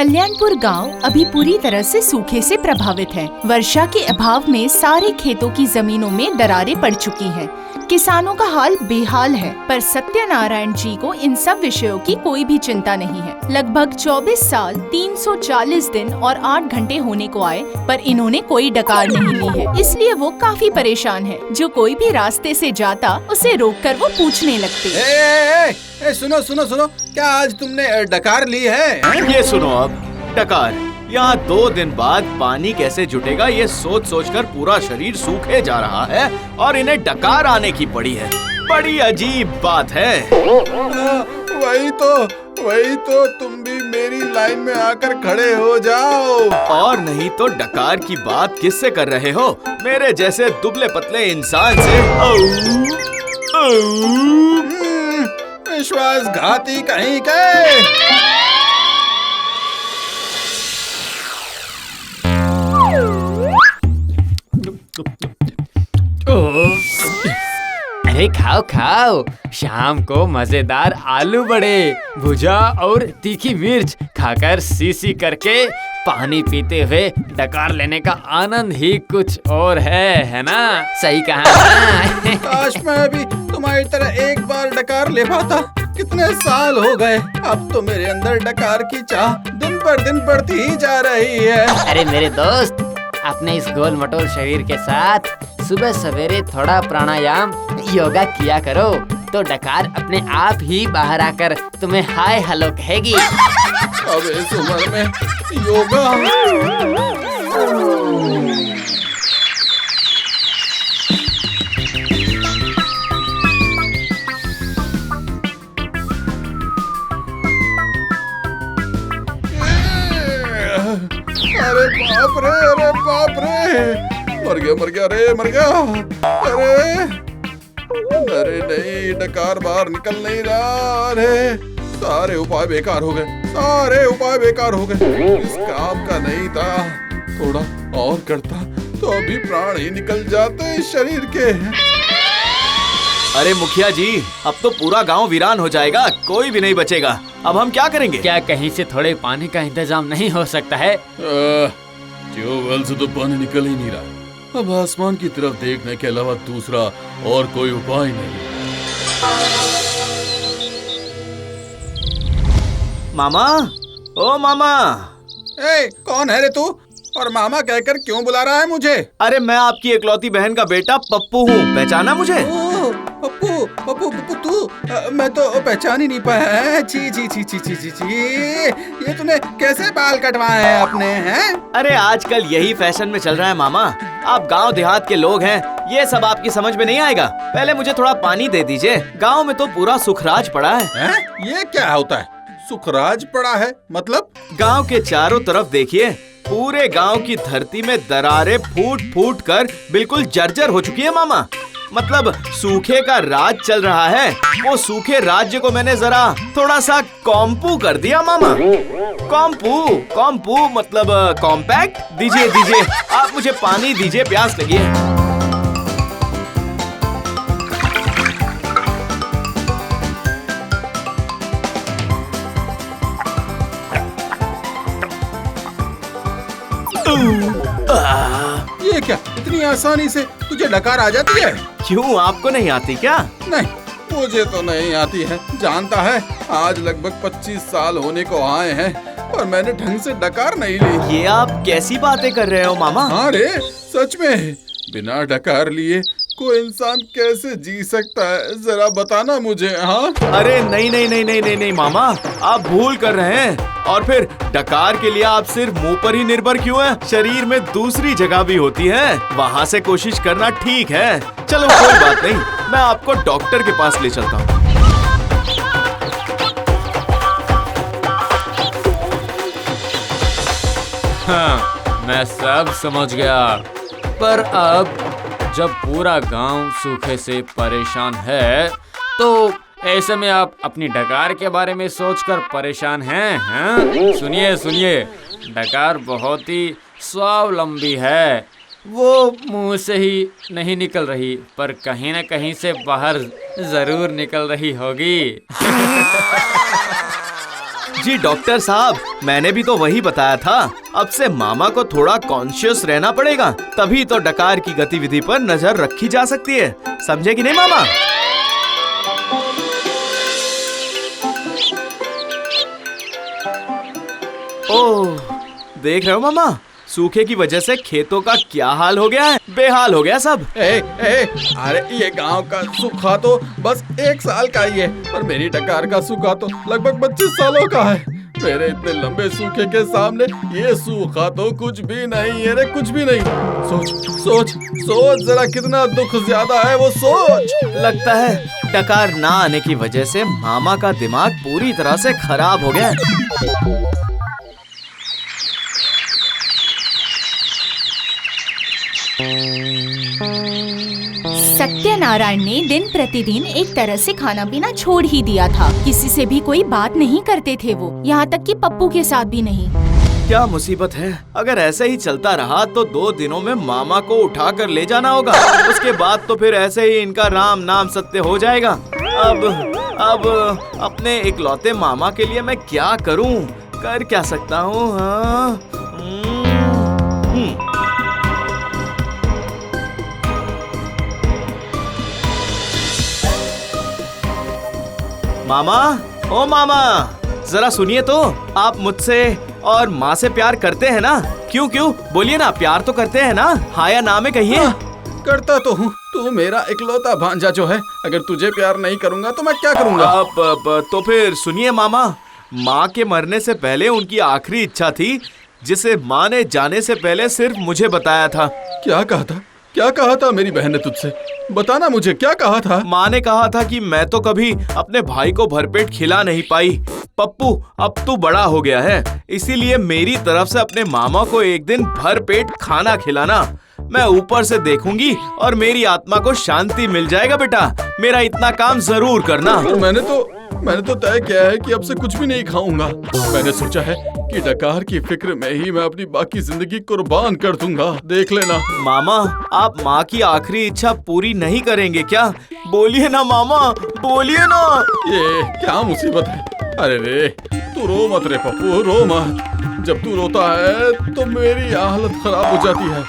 कल्याणपुर गांव अभी पूरी तरह से सूखे से प्रभावित है। वर्षा के अभाव में सारे खेतों की जमीनों में दरारें पड़ चुकी हैं। किसानों का हाल बेहाल है, पर सत्यनारायण जी को इन सब विषयों की कोई भी चिंता नहीं है। लगभग 24 साल 340 दिन और 8 घंटे होने को आए, पर इन्होंने कोई डकार नहीं ली है, इसलिए वो काफी परेशान है। जो कोई भी रास्ते से जाता उसे रोककर वो पूछने लगते। सुनो सुनो सुनो, क्या आज तुमने डकार ली है? ये सुनो, अब डकार यहाँ 2 दिन बाद पानी कैसे जुटेगा, ये सोच सोच कर पूरा शरीर सूखे जा रहा है और इन्हें डकार आने की पड़ी है। बड़ी अजीब बात है। वही तो तुम भी मेरी लाइन में आकर खड़े हो जाओ। और नहीं तो डकार की बात किससे कर रहे हो? मेरे जैसे दुबले पतले इंसान से। विश्वासघाती कहीं के। अरे खाओ खाओ, शाम को मजेदार आलू बड़े, भुजा और तीखी मिर्च खाकर सी करके पानी पीते हुए डकार लेने का आनंद ही कुछ और है ना? सही कहा ना? काश मैं भी तुम्हारी तरह एक बार डकार ले पाता। कितने साल हो गए, अब तो मेरे अंदर डकार की चाह दिन पर दिन बढ़ती ही जा रही है। अरे मेरे दोस्त, अपने इस गोल मटोल शरीर के साथ सुबह सवेरे थोड़ा प्राणायाम योगा किया करो, तो डकार अपने आप ही बाहर आकर तुम्हें हाय हेलो कहेगी। अब इस उम्र में योगा? अरे बाप रे, मर गया अरे नहीं, डकार बाहर निकल नहीं रहा। अरे सारे उपाय बेकार हो गए। इस काम का नहीं था, थोड़ा और करता तो अभी प्राण ही निकल जाते इस शरीर के। अरे मुखिया जी, अब तो पूरा गांव वीरान हो जाएगा, कोई भी नहीं बचेगा। अब हम क्या करेंगे? क्या कहीं से थोड़े पानी का इंतजाम नहीं हो सकता है? ट्यूबवेल से तो पानी निकल ही नहीं रहा। अब आसमान की तरफ देखने के अलावा दूसरा और कोई उपाय नहीं। मामा, ओ मामा। कौन है रे तू? और मामा कहकर क्यों बुला रहा है मुझे? अरे मैं आपकी इकलौती बहन का बेटा पप्पू हूँ, पहचाना मुझे? पप्पू तू? मैं तो पहचान ही नहीं पाया। छी, ये तूने कैसे बाल कटवाए हैं अपने? हैं? अरे आजकल यही फैशन में चल रहा है मामा। आप गांव देहात के लोग हैं, ये सब आपकी समझ में नहीं आएगा। पहले मुझे थोड़ा पानी दे दीजिए। गांव में तो पूरा सुखराज पड़ा है। ये क्या होता है? सुखराज पड़ा है मतलब? गांव के चारों तरफ देखिए, पूरे गांव की धरती में दरारें फूट फूट कर बिल्कुल जर्जर हो चुकी है मामा। मतलब सूखे का राज चल रहा है। वो सूखे राज्य को मैंने जरा थोड़ा सा कॉम्पू कर दिया मामा। कॉम्पू मतलब कॉम्पैक्ट। दीजिए आप मुझे पानी दीजिए, प्यास लगी है। ये क्या, इतनी आसानी से तुझे डकार आ जाती है? क्यों, आपको नहीं आती क्या? नहीं, मुझे तो नहीं आती है। जानता है, आज लगभग 25 साल होने को आए हैं, पर मैंने ढंग से डकार नहीं ली। ये आप कैसी बातें कर रहे हो मामा? हाँ रे, सच में। बिना डकार लिए कोई इंसान कैसे जी सकता है, जरा बताना मुझे। हाँ? अरे नहीं मामा, आप भूल कर रहे हैं। और फिर डकार के लिए आप सिर्फ मुंह पर ही निर्भर क्यों हैं? शरीर में दूसरी जगह भी होती है, वहाँ से कोशिश करना ठीक है। चलो कोई बात नहीं, मैं आपको डॉक्टर के पास ले चलता हूँ। हाँ, मैं सब समझ गया। पर अब जब पूरा गांव सूखे से परेशान है, तो ऐसे में आप अपनी डकार के बारे में सोचकर परेशान हैं? हैं? सुनिए, डकार बहुत ही स्वावलंबी है। वो मुंह से ही नहीं निकल रही, पर कहीं न कहीं से बाहर जरूर निकल रही होगी। जी डॉक्टर साहब, मैंने भी तो वही बताया था। अब से मामा को थोड़ा कॉन्शियस रहना पड़ेगा, तभी तो डकार की गतिविधि पर नजर रखी जा सकती है। समझे कि नहीं मामा? ओह, देख रहे हो मामा, सूखे की वजह से खेतों का क्या हाल हो गया है। बेहाल हो गया सब। अरे ये गांव का सूखा तो बस 1 साल का ही है, और मेरी डकार का सूखा तो लगभग 25 सालों का है। मेरे इतने लंबे सूखे के सामने ये सूखा तो कुछ भी नहीं है रे, कुछ भी नहीं। सोच जरा, कितना दुख ज्यादा है वो सोच। लगता है डकार ना आने की वजह से मामा का दिमाग पूरी तरह से खराब हो गया है। सत्यनारायण ने दिन प्रतिदिन एक तरह से खाना पीना छोड़ ही दिया था। किसी से भी कोई बात नहीं करते थे वो, यहाँ तक कि पप्पू के साथ भी नहीं। क्या मुसीबत है, अगर ऐसे ही चलता रहा तो 2 दिनों में मामा को उठा कर ले जाना होगा। उसके बाद तो फिर ऐसे ही इनका राम नाम सत्य हो जाएगा। अब अपने इकलौते मामा के लिए मैं क्या करूं, कर क्या सकता हूं? हाँ? मामा, ओ मामा, जरा सुनिए तो। आप मुझसे और माँ से प्यार करते हैं ना? क्यों बोलिए ना, प्यार तो करते हैं ना? हाँ या ना में कहिए। करता तो हूँ, तू मेरा इकलौता भांजा जो है। अगर तुझे प्यार नहीं करूँगा तो मैं क्या करूँगा? तो फिर सुनिए मामा, माँ के मरने से पहले उनकी आखिरी इच्छा थी, जिसे माँ ने जाने से पहले सिर्फ मुझे बताया था। क्या कहा था मेरी बहन ने तुझसे? बताना मुझे, क्या कहा था? माँ ने कहा था कि मैं तो कभी अपने भाई को भरपेट खिला नहीं पाई। पप्पू, अब तू बड़ा हो गया है, इसीलिए मेरी तरफ से अपने मामा को एक दिन भरपेट खाना खिलाना। मैं ऊपर से देखूंगी और मेरी आत्मा को शांति मिल जाएगा। बेटा, मेरा इतना काम जरूर करना। मैंने तो तय किया है कि अब से कुछ भी नहीं खाऊंगा। मैंने सोचा है कि डकार की फिक्र में ही मैं अपनी बाकी जिंदगी कुर्बान कर दूंगा। देख लेना। मामा, आप माँ की आखिरी इच्छा पूरी नहीं करेंगे क्या? बोलिए ना मामा, बोलिए ना। ये क्या मुसीबत है? अरे रे, तू रो मत रे पप्पू, रो मत। जब तू रोता है तो मेरी हालत खराब हो जाती है।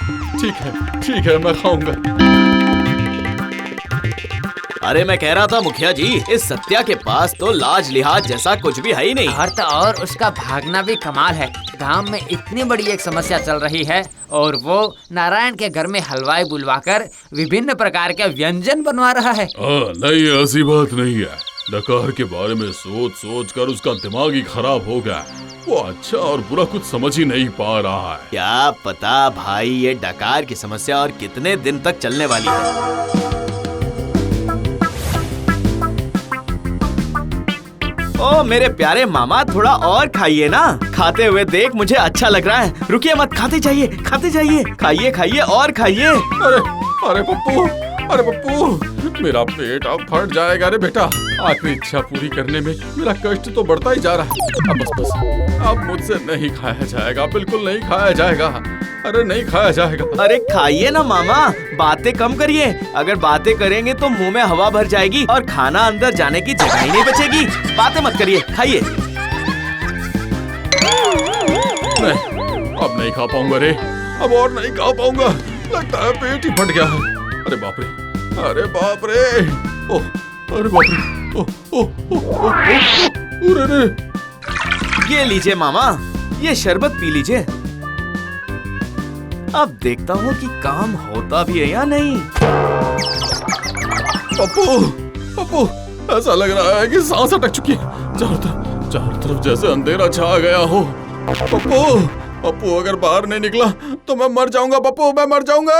ठीक है, मैं खाऊंगा। अरे मैं कह रहा था मुखिया जी, इस सत्या के पास तो लाज लिहाज जैसा कुछ भी है ही नहीं। और तो और उसका भागना भी कमाल है। गांव में इतनी बड़ी एक समस्या चल रही है और वो नारायण के घर में हलवाई बुलवाकर विभिन्न प्रकार के व्यंजन बनवा रहा है। नहीं, ऐसी बात नहीं है। डकार के बारे में सोच कर उसका दिमाग ही खराब हो गया। वो अच्छा और बुरा कुछ समझ ही नहीं पा रहा है। क्या पता भाई, ये डकार की समस्या और कितने दिन तक चलने वाली है। ओ मेरे प्यारे मामा, थोड़ा और खाइए ना। खाते हुए देख मुझे अच्छा लग रहा है। रुकिए मत, खाते जाइए, खाइए और खाइए। अरे पप्पू, मेरा पेट अब फट जाएगा रे बेटा। आखिरी इच्छा पूरी करने में मेरा कष्ट तो बढ़ता ही जा रहा है। अब बस अब मुझसे नहीं खाया जाएगा, बिल्कुल नहीं खाया जाएगा। अरे नहीं खाया जाएगा। अरे खाइए ना मामा, बातें कम करिए। अगर बातें करेंगे तो मुंह में हवा भर जाएगी और खाना अंदर जाने की जगह ही नहीं बचेगी। बातें मत करिए, खाइए। नहीं, अब नहीं खा पाऊंगा रे, अब और नहीं खा पाऊंगा। लगता है पेट ही फट गया है। अरे बाप रे, अरे बाप रे, अरे बाप रे, ये लीजिए मामा, ये शरबत पी लीजिए। अब देखता हूँ कि काम होता भी है या नहीं। पप्पू, ऐसा लग रहा है कि सांस अटक चुकी है। चारों तरफ जैसे अंधेरा छा गया हो। पप्पू, अगर बाहर नहीं निकला तो मैं मर जाऊंगा। पप्पू, मैं मर जाऊंगा।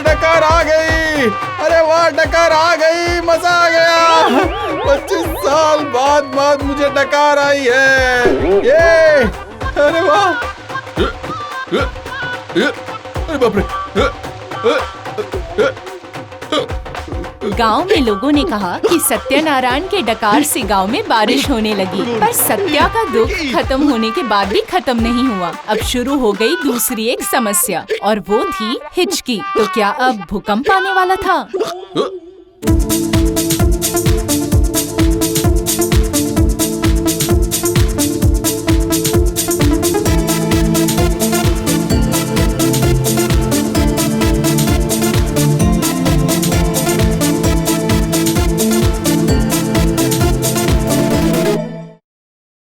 डकार आ गई। अरे वाह, डकार आ गई, मजा आ गया। 25 साल बाद मुझे डकार आई है। ये अरे वाह, अरे बाप रे, गांव में लोगों ने कहा कि सत्यनारायण के डकार से गांव में बारिश होने लगी। पर सत्या का दुख खत्म होने के बाद भी खत्म नहीं हुआ। अब शुरू हो गई दूसरी एक समस्या और वो थी हिचकी। तो क्या अब भूकंप आने वाला था?